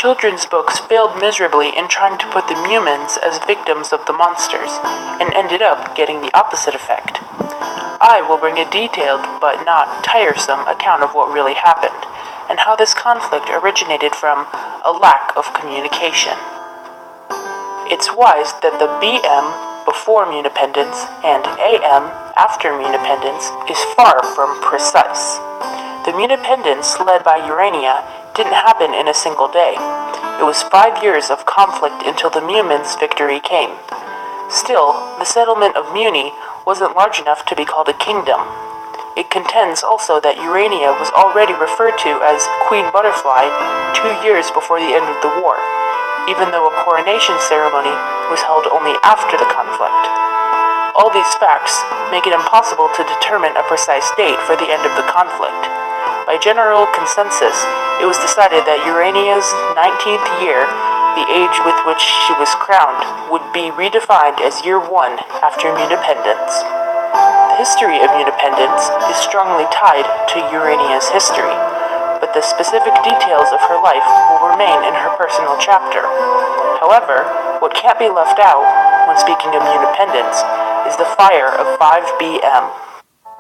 children's books failed miserably in trying to put the humans as victims of the monsters, and ended up getting the opposite effect. I will bring a detailed, but not tiresome, account of what really happened, and how this conflict originated from a lack of communication. It's wise that the BM before Mewnipendence and AM after Mewnipendence is far from precise. The Mewnipendence led by Urania didn't happen in a single day. It was 5 years of conflict until the Mewman's victory came. Still, the settlement of Mewni wasn't large enough to be called a kingdom. It contends also that Urania was already referred to as Queen Butterfly 2 years before the end of the war, even though a coronation ceremony was held only after the conflict. All these facts make it impossible to determine a precise date for the end of the conflict. By general consensus, it was decided that Urania's 19th year, the age with which she was crowned, would be redefined as year 1 after Mewnipendence. The history of Mewnipendence is strongly tied to Urania's history, but the specific details of her life will remain in her personal chapter. However, what can't be left out when speaking of Mewnipendence is the fire of 5BM.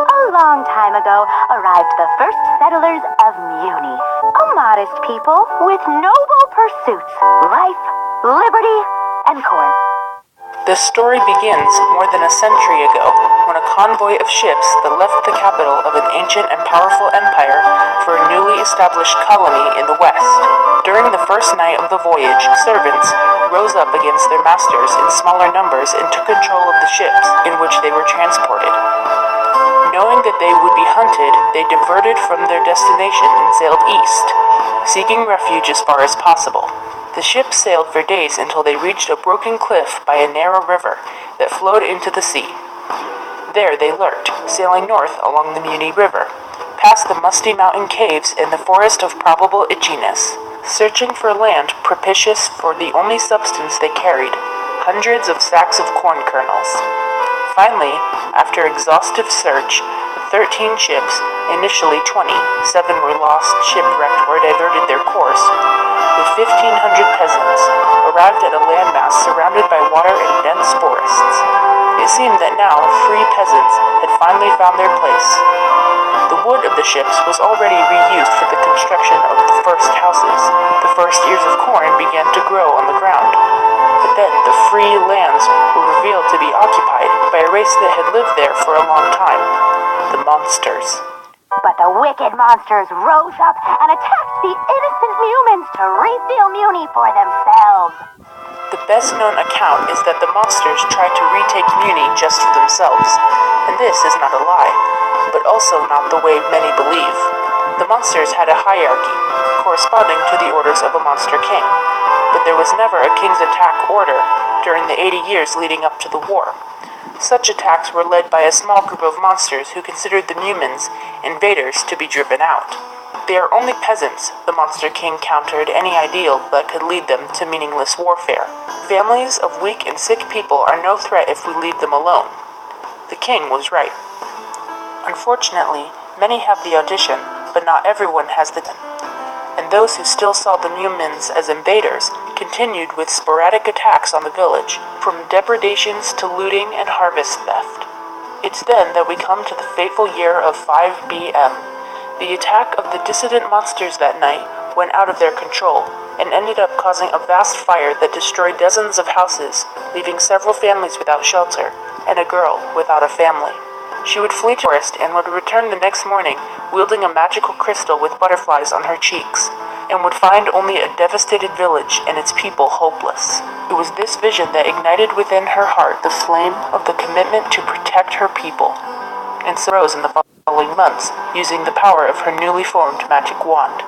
A long time ago arrived the first settlers of Mewni, a modest people with noble pursuits, life, liberty, and corn. This story begins more than a century ago when a convoy of ships that left the capital of an ancient and powerful empire for a newly established colony in the west. During the first night of the voyage, servants rose up against their masters in smaller numbers and took control of the ships in which they were transported. Knowing that they would be hunted, they diverted from their destination and sailed east, seeking refuge as far as possible. The ship sailed for days until they reached a broken cliff by a narrow river that flowed into the sea. There they lurked, sailing north along the Mewni River, past the musty mountain caves and the forest of probable itchiness, searching for land propitious for the only substance they carried, hundreds of sacks of corn kernels. Finally, after exhaustive search, 13 ships, initially 20, 7 were lost, shipwrecked, or diverted their course, with 1,500 peasants, arrived at a landmass surrounded by water and dense forests. It seemed that now free peasants had finally found their place. The wood of the ships was already reused for the construction of the first houses. The first ears of corn began to grow on the ground. But then the free lands were revealed to be occupied by a race that had lived there for a long time, the monsters. But the wicked monsters rose up and attacked the innocent humans to refill Mewni for themselves. The best-known account is that the monsters tried to retake Mewni just for themselves, and this is not a lie, but also not the way many believe. The monsters had a hierarchy, corresponding to the orders of a monster king, but there was never a king's attack order during the 80 years leading up to the war. Such attacks were led by a small group of monsters who considered the humans invaders to be driven out. They are only peasants, the Monster King countered any ideal that could lead them to meaningless warfare. Families of weak and sick people are no threat if we leave them alone. The king was right. Unfortunately, many have the audition, but not everyone has the talent. And those who still saw the humans as invaders continued with sporadic attacks on the village, from depredations to looting and harvest theft. It's then that we come to the fateful year of 5BM. The attack of the dissident monsters that night went out of their control and ended up causing a vast fire that destroyed dozens of houses, leaving several families without shelter and a girl without a family. She would flee to the forest and would return the next morning wielding a magical crystal with butterflies on her cheeks, and would find only a devastated village and its people hopeless. It was this vision that ignited within her heart the flame of the commitment to protect her people, and so rose in the following months, using the power of her newly formed magic wand.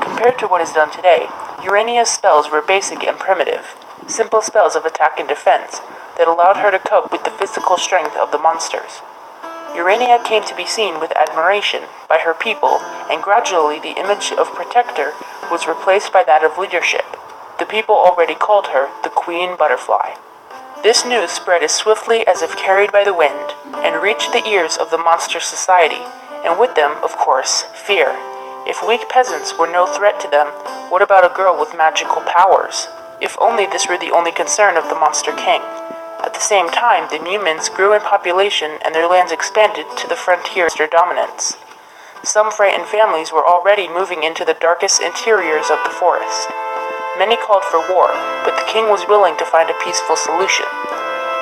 Compared to what is done today, Urania's spells were basic and primitive, simple spells of attack and defense that allowed her to cope with the physical strength of the monsters. Urania came to be seen with admiration by her people, and gradually the image of protector was replaced by that of leadership. The people already called her the Queen Butterfly. This news spread as swiftly as if carried by the wind, and reached the ears of the monster society, and with them, of course, fear. If weak peasants were no threat to them, what about a girl with magical powers? If only this were the only concern of the Monster King. At the same time, the Mewmins grew in population and their lands expanded to the frontier of dominance. Some frightened families were already moving into the darkest interiors of the forest. Many called for war, but the king was willing to find a peaceful solution.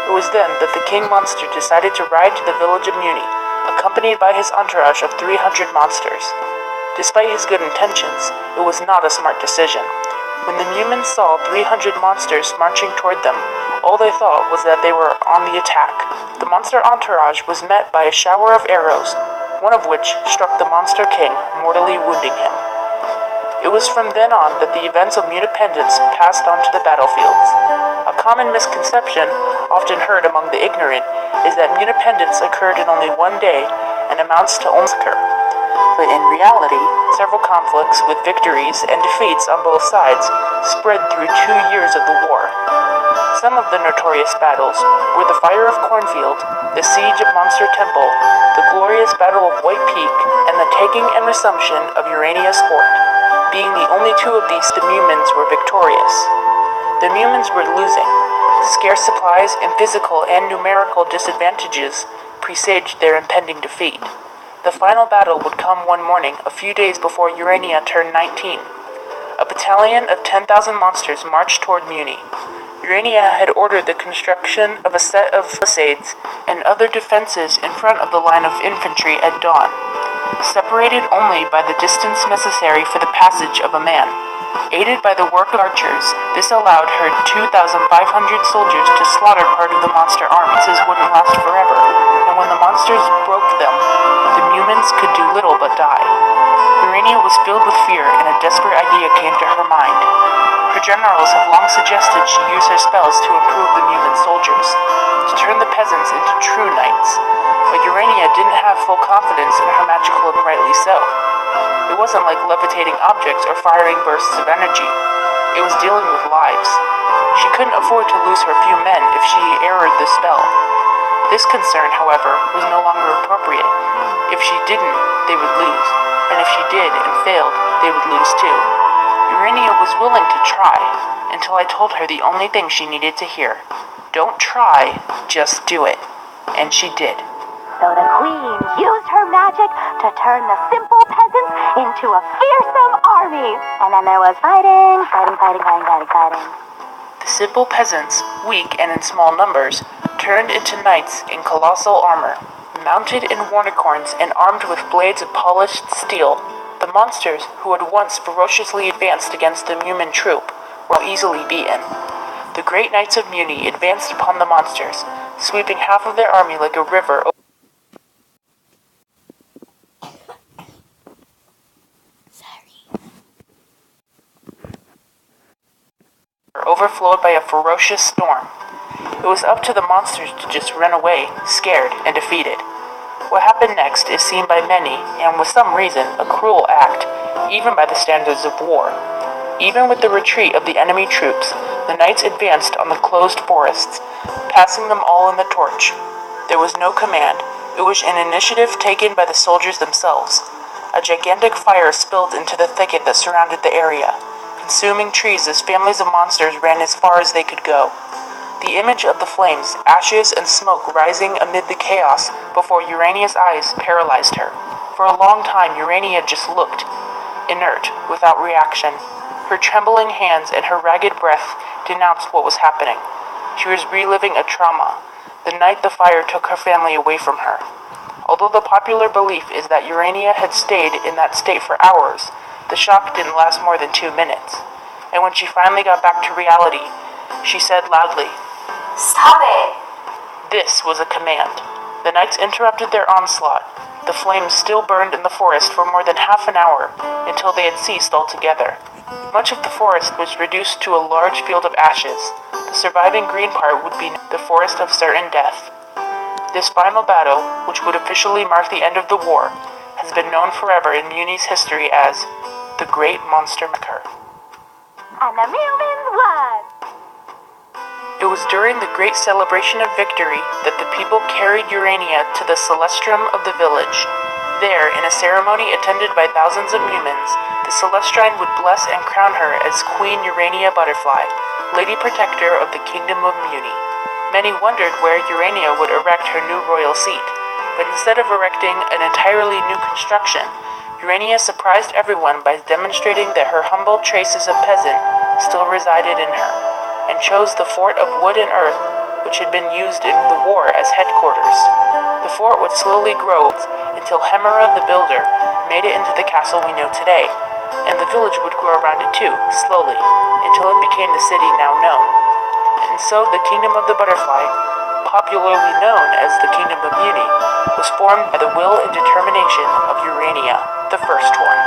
It was then that the king monster decided to ride to the village of Mewni, accompanied by his entourage of 300 monsters. Despite his good intentions, it was not a smart decision. When the Mewmins saw 300 monsters marching toward them, all they thought was that they were on the attack. The monster entourage was met by a shower of arrows, one of which struck the Monster King, mortally wounding him. It was from then on that the events of Mewnipendence passed on to the battlefields. A common misconception, often heard among the ignorant, is that Mewnipendence occurred in only one day and amounts to only occur. But in reality, several conflicts with victories and defeats on both sides spread through 2 years of the war. Some of the notorious battles were the Fire of Cornfield, the Siege of Monster Temple, the glorious Battle of White Peak, and the taking and resumption of Urania's fort. Being the only two of these, the Mewmins were victorious. The Mewmins were losing. Scarce supplies and physical and numerical disadvantages presaged their impending defeat. The final battle would come one morning, a few days before Urania turned 19. A battalion of 10,000 monsters marched toward Mewni. Urania had ordered the construction of a set of palisades and other defenses in front of the line of infantry at dawn, separated only by the distance necessary for the passage of a man. Aided by the work of archers, this allowed her 2,500 soldiers to slaughter part of the monster army. This wouldn't last forever, and when the monsters broke them, the Mewmins could do little but die. Urania was filled with fear, and a desperate idea came to her mind. Her generals have long suggested she use her spells to improve the Mewmin soldiers, to turn the peasants into true knights. But Urania didn't have full confidence in her magical, and rightly so. It wasn't like levitating objects or firing bursts of energy. It was dealing with lives. She couldn't afford to lose her few men if she erred the spell. This concern, however, was no longer appropriate. If she didn't, they would lose. And if she did and failed, they would lose too. Urania was willing to try, until I told her the only thing she needed to hear. Don't try, just do it. And she did. So the queen used her magic to turn the simple peasants into a fearsome army. And then there was fighting. The simple peasants, weak and in small numbers, turned into knights in colossal armor, mounted in unicorns and armed with blades of polished steel. The monsters, who had once ferociously advanced against the Mewmin troop, were easily beaten. The great knights of Mewni advanced upon the monsters, sweeping half of their army like a river overflowed by a ferocious storm. It was up to the monsters to just run away, scared and defeated. What happened next is seen by many, and with some reason, a cruel act, even by the standards of war. Even with the retreat of the enemy troops, the knights advanced on the closed forests, passing them all in the torch. There was no command. It was an initiative taken by the soldiers themselves. A gigantic fire spilled into the thicket that surrounded the area, consuming trees as families of monsters ran as far as they could go. The image of the flames, ashes, and smoke rising amid the chaos before Urania's eyes paralyzed her. For a long time, Urania just looked, inert, without reaction. Her trembling hands and her ragged breath denounced what was happening. She was reliving a trauma, the night the fire took her family away from her. Although the popular belief is that Urania had stayed in that state for hours, the shock didn't last more than 2 minutes. And when she finally got back to reality, she said loudly, "Stop it!" This was a command. The knights interrupted their onslaught. The flames still burned in the forest for more than half an hour, until they had ceased altogether. Much of the forest was reduced to a large field of ashes. The surviving green part would be the forest of certain death. This final battle, which would officially mark the end of the war, has been known forever in Mewni's history as the Great Monster Massacre. And the Mewmins won! It was during the great celebration of victory that the people carried Urania to the celestrum of the village. There, in a ceremony attended by thousands of humans, the Celestine would bless and crown her as Queen Urania Butterfly, Lady Protector of the Kingdom of Mewni. Many wondered where Urania would erect her new royal seat, but instead of erecting an entirely new construction, Urania surprised everyone by demonstrating that her humble traces of peasant still resided in her, and chose the fort of wood and earth, which had been used in the war, as headquarters. The fort would slowly grow until Hemera the Builder made it into the castle we know today, and the village would grow around it too, slowly, until it became the city now known. And so the Kingdom of the Butterfly, popularly known as the Kingdom of Mewni, was formed by the will and determination of Urania, the first one.